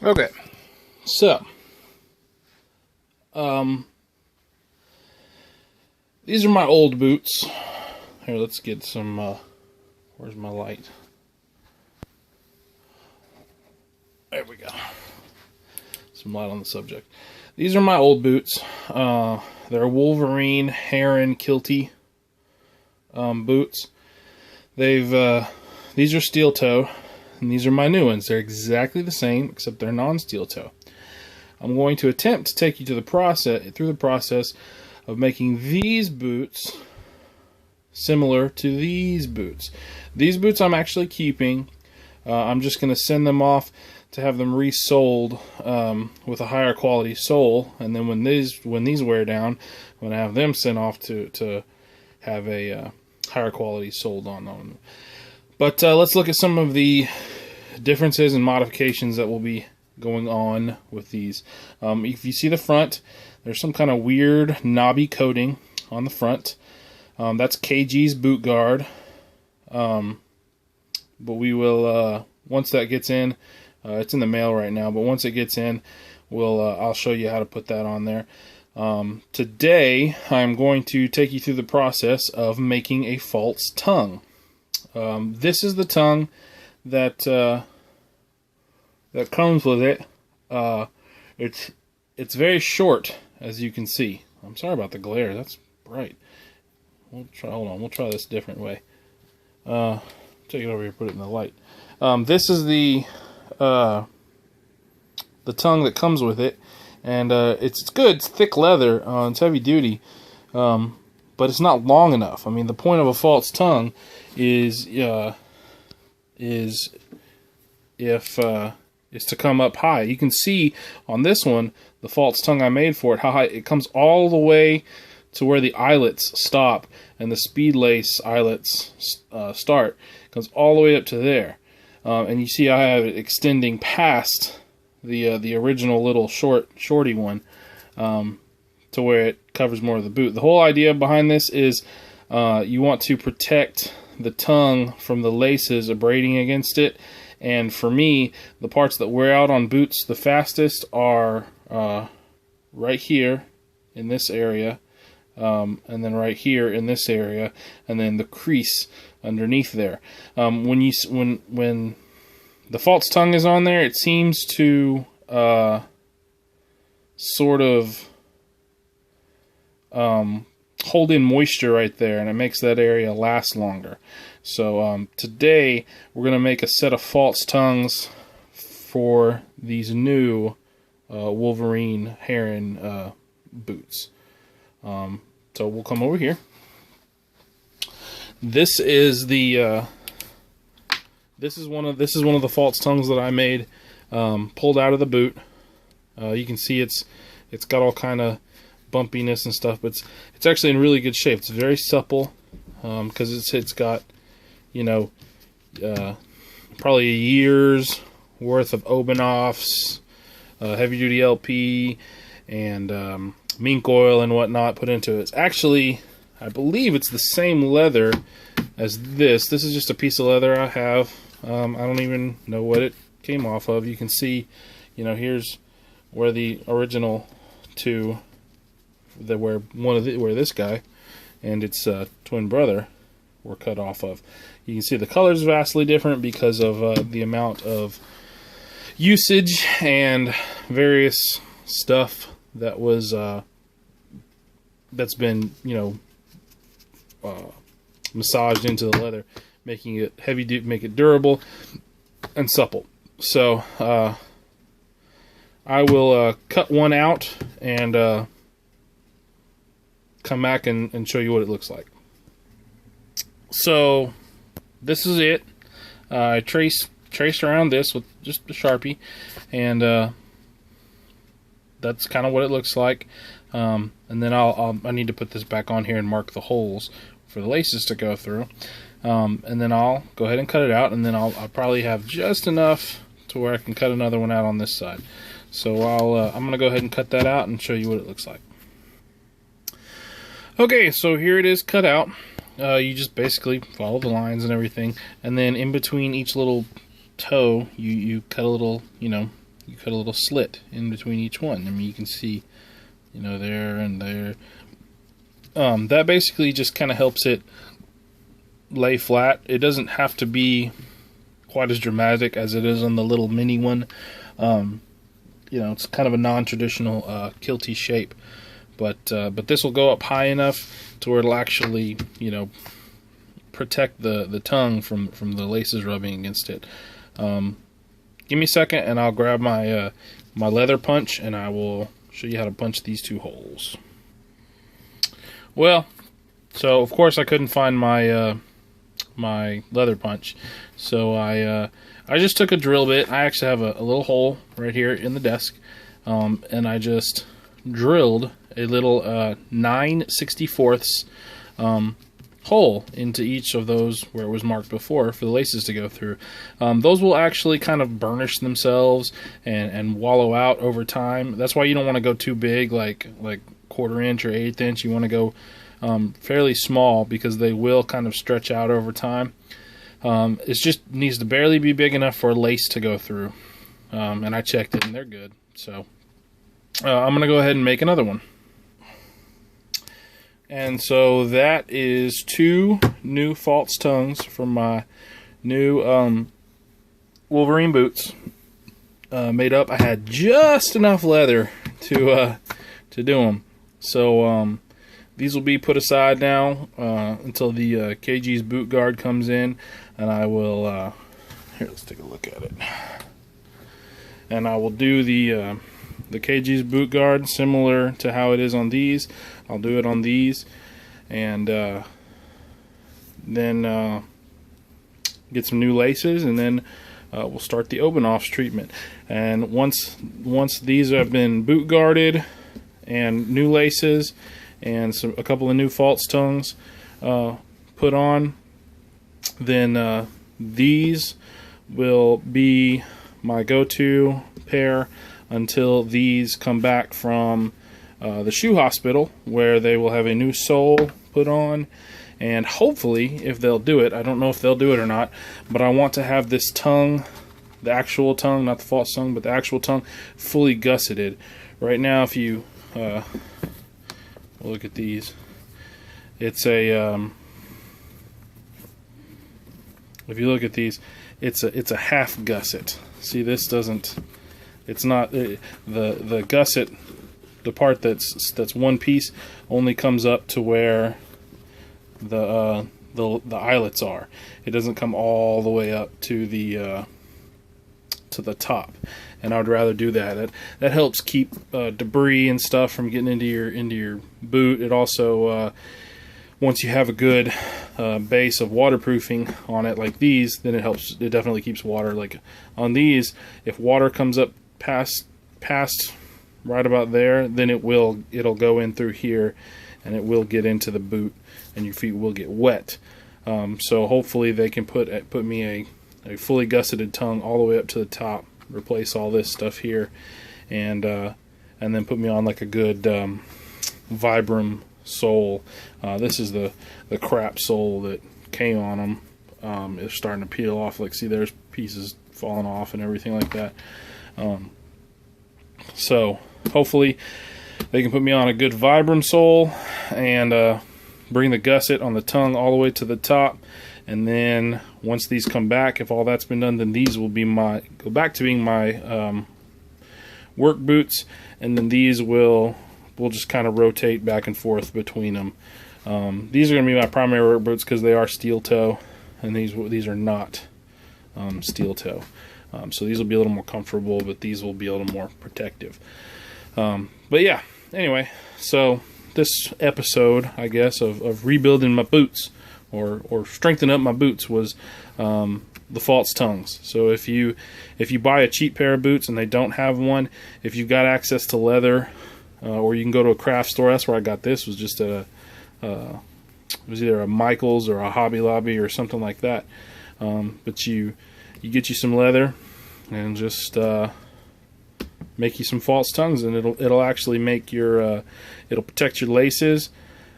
Okay, so um, these are my old boots. Here, let's get some. Where's my light? There we go. Some light on the subject. These are my old boots. They're Wolverine Heron Kilty boots. These are steel toe, and these are my new ones. They're exactly the same, except they're non-steel toe. I'm going to attempt to take you to through the process of making these boots similar to these boots. These boots I'm actually keeping. I'm just going to send them off to have them resoled with a higher quality sole, and then when these wear down, I'm going to have them sent off to have a higher quality soled on them. But let's look at some of the differences and modifications that will be going on with these. If you see the front, there's some kind of weird knobby coating on the front. That's KG's boot guard. But we will, once that gets in, it's in the mail right now, but once it gets in, I'll show you how to put that on there. Today, I'm going to take you through the process of making a false tongue. This is the tongue that comes with it. It's very short, as you can see. I'm sorry about the glare. That's bright. Hold on. We'll try this a different way. Take it over here. Put it in the light. This is the tongue that comes with it, and it's good. It's thick leather. It's heavy duty, but it's not long enough. I mean, the point of a false tongue is to come up high. You can see on this one, the false tongue I made for it, how high it comes all the way to where the eyelets stop and the speed lace eyelets start. It comes all the way up to there. And you see I have it extending past the original little shorty one to where it covers more of the boot. The whole idea behind this is you want to protect the tongue from the laces abrading against it. And for me, the parts that wear out on boots the fastest are right here in this area, and then right here in this area, and then the crease underneath there. When the false tongue is on there, it seems to sort of hold in moisture right there, and it makes that area last longer. So today we're going to make a set of false tongues for these new Wolverine Heron boots. So we'll come over here. This is one of the false tongues that I made, pulled out of the boot. You can see it's got all kind of bumpiness and stuff, but it's actually in really good shape. It's very supple because it's got, you know, probably a year's worth of Oberknofs, heavy duty LP, and mink oil and whatnot put into it. It's actually, I believe it's the same leather as this. This is just a piece of leather I have. I don't even know what it came off of. You can see, you know, here's where the original two, where this guy and its twin brother were cut off of. You can see the color's vastly different because of the amount of usage and various stuff that was that's been, you know, massaged into the leather, making it make it durable and supple. So I will cut one out and come back and show you what it looks like. So this is it. I traced around this with just a Sharpie, and that's kind of what it looks like. And then I need to put this back on here and mark the holes for the laces to go through. And then I'll go ahead and cut it out, and then I'll probably have just enough to where I can cut another one out on this side. So I'm going to go ahead and cut that out and show you what it looks like. Okay, so here it is cut out. You just basically follow the lines and everything, and then in between each little toe, you cut a little, you you cut a little slit in between each one. I mean, you can see, you know, there and there. That basically just kind of helps it lay flat. It doesn't have to be quite as dramatic as it is on the little mini one. You know, it's kind of a non-traditional kilty shape, but this will go up high enough to where it'll actually, you know, protect the tongue from the laces rubbing against it. Give me a second, and I'll grab my my leather punch, and I will show you how to punch these 2 holes. Well, so of course I couldn't find my my leather punch, so I just took a drill bit. I actually have a little hole right here in the desk, and I just drilled a little 9/64 hole into each of those where it was marked before for the laces to go through. Those will actually kind of burnish themselves and wallow out over time. That's why you don't want to go too big, like 1/4 inch or 1/8 inch. You want to go fairly small, because they will kind of stretch out over time. It just needs to barely be big enough for a lace to go through. And I checked it, and they're good. So I'm going to go ahead and make another one. And so that is 2 new false tongues from my new Wolverine boots made up. I had just enough leather to do them. So these will be put aside now until the KG's boot guard comes in, and I will here, let's take a look at it. And I will do the KG's boot guard similar to how it is on these. I'll do it on these, and then get some new laces, and then we'll start the open-offs treatment. And once these have been boot guarded and new laces and a couple of new false tongues put on, then these will be my go-to pair until these come back from the shoe hospital, where they will have a new sole put on. And hopefully, if they'll do it, I don't know if they'll do it or not, but I want to have this tongue, the actual tongue, not the false tongue, but the actual tongue, fully gusseted. Right now, if you look at these, it's a if you look at these, it's a half gusset. See, this doesn't. It's not the gusset. The part that's one piece only comes up to where the eyelets are. It doesn't come all the way up to the top, and I would rather do that. That helps keep debris and stuff from getting into your boot. It also once you have a good base of waterproofing on it, like these, then it helps. It definitely keeps water. Like on these, if water comes up past right about there, then it'll go in through here, and it will get into the boot, and your feet will get wet. So hopefully they can put me a fully gusseted tongue all the way up to the top, replace all this stuff here, and then put me on like a good Vibram sole. This is the crap sole that came on them. It's starting to peel off. Like, see, there's pieces falling off and everything like that. So hopefully they can put me on a good Vibram sole and bring the gusset on the tongue all the way to the top. And then once these come back, if all that's been done, then these will be go back to being my work boots, and then these will just kind of rotate back and forth between them. These are going to be my primary work boots because they are steel toe, and these are not steel toe. So these will be a little more comfortable, but these will be a little more protective. But yeah, anyway, so this episode, I guess, of rebuilding my boots or strengthening up my boots was the false tongues. So if you buy a cheap pair of boots and they don't have one, if you've got access to leather, or you can go to a craft store. That's where I got this. Was just it was either a Michaels or a Hobby Lobby or something like that. But you get you some leather and just make you some false tongues, and it'll actually make your it'll protect your laces,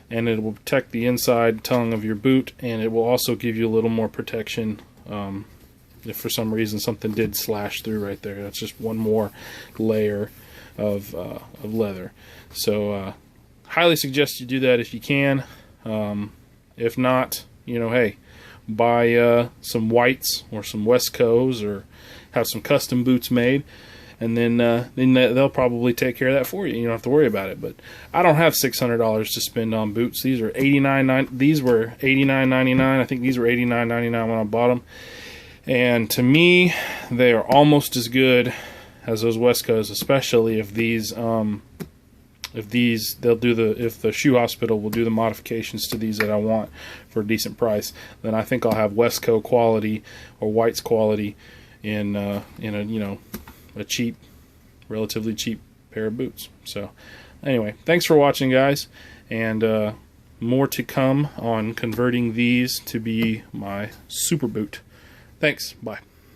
and it will protect the inside tongue of your boot, and it will also give you a little more protection if for some reason something did slash through right there. That's just one more layer of leather. So highly suggest you do that if you can. If not, you know, hey, buy some whites or some Westcos, or have some custom boots made, and then they'll probably take care of that for you. You don't have to worry about it. But I don't have $600 to spend on boots. These are These were $89.99. I think these were $89.99 when I bought them. And to me, they are almost as good as those Westcos, especially if these if the shoe hospital will do the modifications to these that I want for a decent price, then I think I'll have Westco quality or White's quality in a, you know, a cheap, relatively cheap pair of boots. So anyway, thanks for watching, guys, and more to come on converting these to be my super boot. Thanks. Bye.